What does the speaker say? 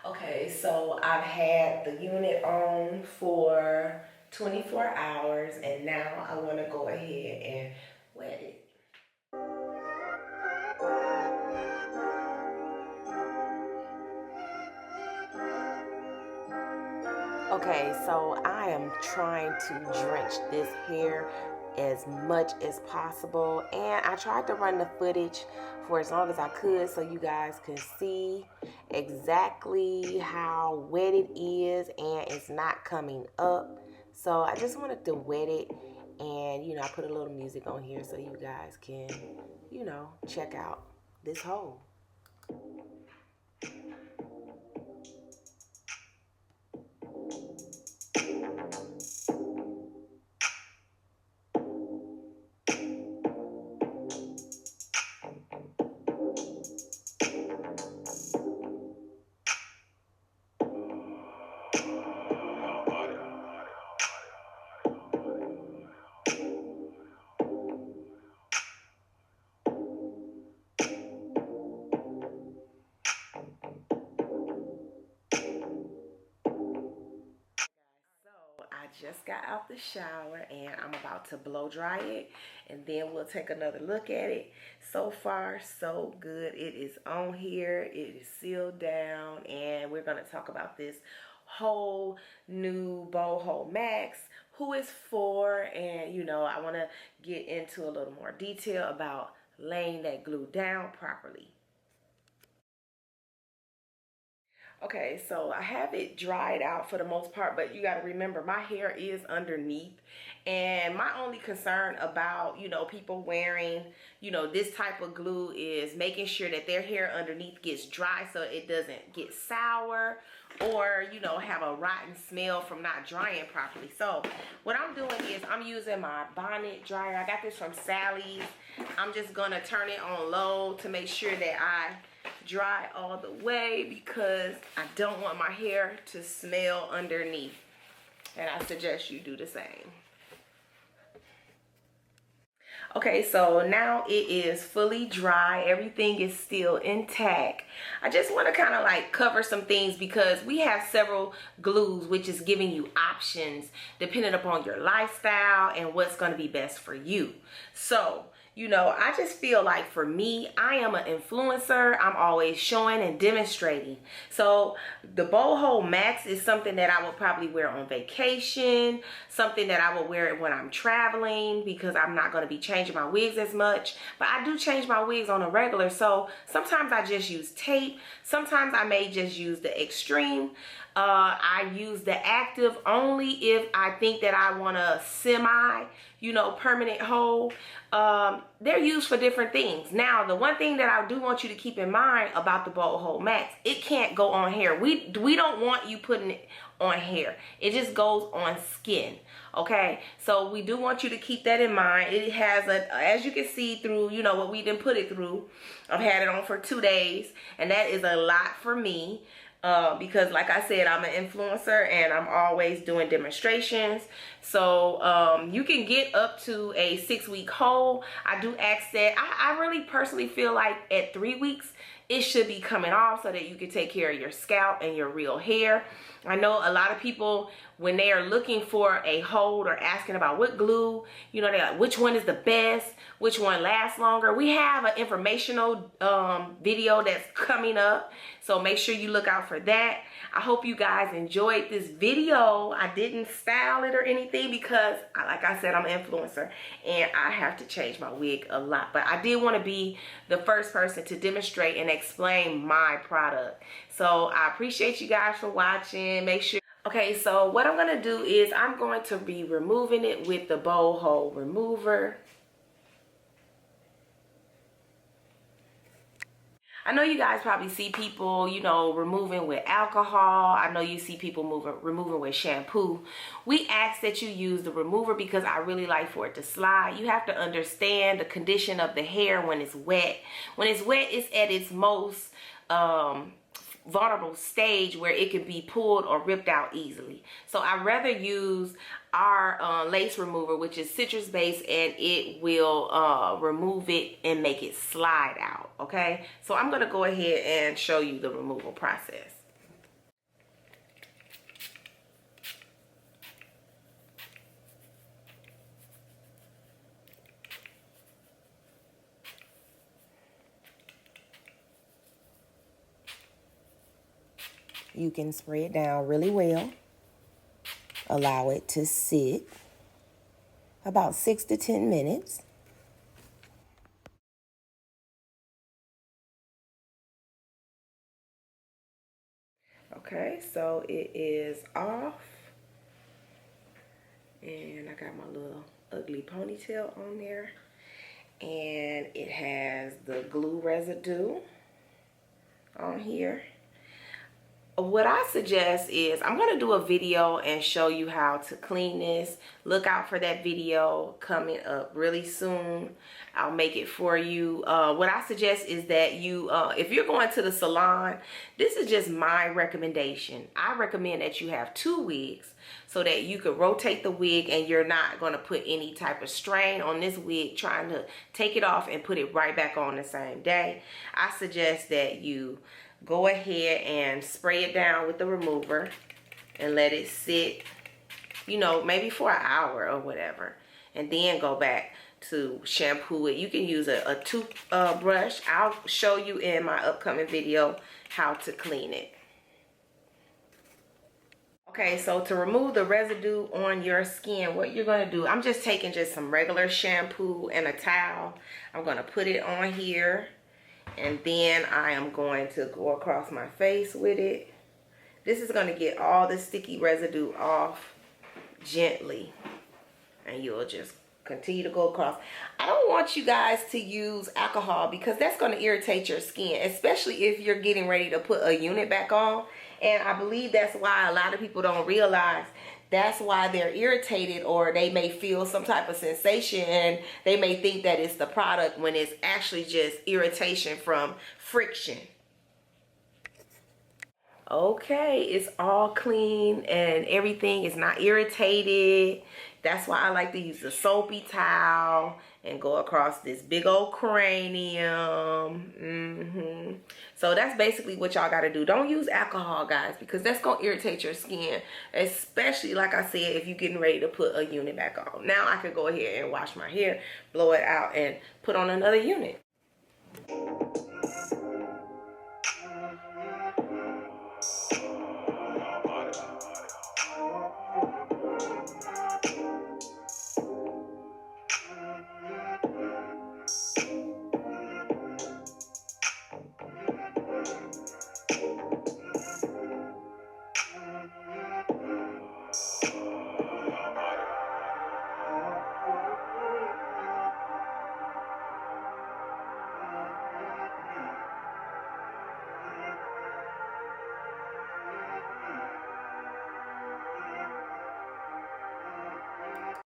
Okay, so I've had the unit on for 24 hours and now I want to go ahead and wet it. Okay, so I am trying to drench this hair as much as possible, and I tried to run the footage for as long as I could so you guys can see exactly how wet it is, and it's not coming up. So I just wanted to wet it, and I put a little music on here so you guys can check out this hole. So I just got out the shower and I'm about to blow dry it, and then we'll take another look at it. So far so good. It is on here, it is sealed down, and we're going to talk about this whole new Boho Max, who it's for, and I want to get into a little more detail about laying that glue down properly. Okay, so I have it dried out for the most part, but you got to remember my hair is underneath, and my only concern about, people wearing, this type of glue is making sure that their hair underneath gets dry so it doesn't get sour or, have a rotten smell from not drying properly. So what I'm doing is I'm using my bonnet dryer. I got this from Sally's. I'm just going to turn it on low to make sure that I dry all the way because I don't want my hair to smell underneath, and I suggest you do the same. Okay, so now it is fully dry. Everything is still intact. I just want to kind of like cover some things because we have several glues, which is giving you options depending upon your lifestyle and what's going to be best for you. So I just feel like for me, I am an influencer. I'm always showing and demonstrating. So the Boho Max is something that I will probably wear on vacation, something that I will wear when I'm traveling because I'm not going to be changing my wigs as much. But I do change my wigs on a regular. So sometimes I just use tape. Sometimes I may just use the extreme. I use the active only if I think that I want a semi, permanent hold. They're used for different things. Now, the one thing that I do want you to keep in mind about the Boho Max, it can't go on hair. We don't want you putting it on hair. It just goes on skin. Okay, so we do want you to keep that in mind. It has as you can see through, what we didn't put it through. I've had it on for 2 days, and that is a lot for me. Because like I said, I'm an influencer and I'm always doing demonstrations. So you can get up to a 6-week hold. I do ask that. I really personally feel like at 3 weeks, it should be coming off so that you can take care of your scalp and your real hair. I know a lot of people, when they are looking for a hold or asking about what glue, they're like, which one is the best, which one lasts longer. We have an informational video that's coming up, so make sure you look out for that. I hope you guys enjoyed this video. I didn't style it or anything because, like I said, I'm an influencer and I have to change my wig a lot. But I did want to be the first person to demonstrate and explain my product. So I appreciate you guys for watching. Make sure. Okay, so what I'm going to do is I'm going to be removing it with the Boho remover. I know you guys probably see people, removing with alcohol. I know you see people removing with shampoo. We ask that you use the remover because I really like for it to slide. You have to understand the condition of the hair when it's wet. When it's wet, it's at its most vulnerable stage where it can be pulled or ripped out easily. So I'd rather use our lace remover, which is citrus based, and it will remove it and make it slide out. Okay, so I'm gonna go ahead and show you the removal process. You can spray it down really well. Allow it to sit about 6 to 10 minutes. Okay, so it is off. And I got my little ugly ponytail on there. And it has the glue residue on here. What I suggest is I'm going to do a video and show you how to clean this. Look out for that video coming up really soon. I'll make it for you. What I suggest is that you, if you're going to the salon, this is just my recommendation. I recommend that you have 2 wigs so that you could rotate the wig and you're not going to put any type of strain on this wig trying to take it off and put it right back on the same day. I suggest that you go ahead and spray it down with the remover and let it sit, you know, maybe for an hour or whatever, and then go back to shampoo it. You can use a toothbrush. I'll show you in my upcoming video how to clean it. Okay, so to remove the residue on your skin, what you're going to do, I'm just taking just some regular shampoo and a towel. I'm going to put it on here. And then I am going to go across my face with it. This is going to get all the sticky residue off gently. And you'll just continue to go across. I don't want you guys to use alcohol because that's going to irritate your skin, especially if you're getting ready to put a unit back on. And I believe that's why a lot of people don't realize that's why they're irritated, or they may feel some type of sensation and they may think that it's the product when it's actually just irritation from friction. Okay, it's all clean and everything is not irritated. That's why I like to use the soapy towel and go across this big old cranium. So that's basically what y'all got to do. Don't use alcohol, guys, because that's going to irritate your skin, especially, like I said, if you're getting ready to put a unit back on. Now I can go ahead and wash my hair, blow it out, and put on another unit.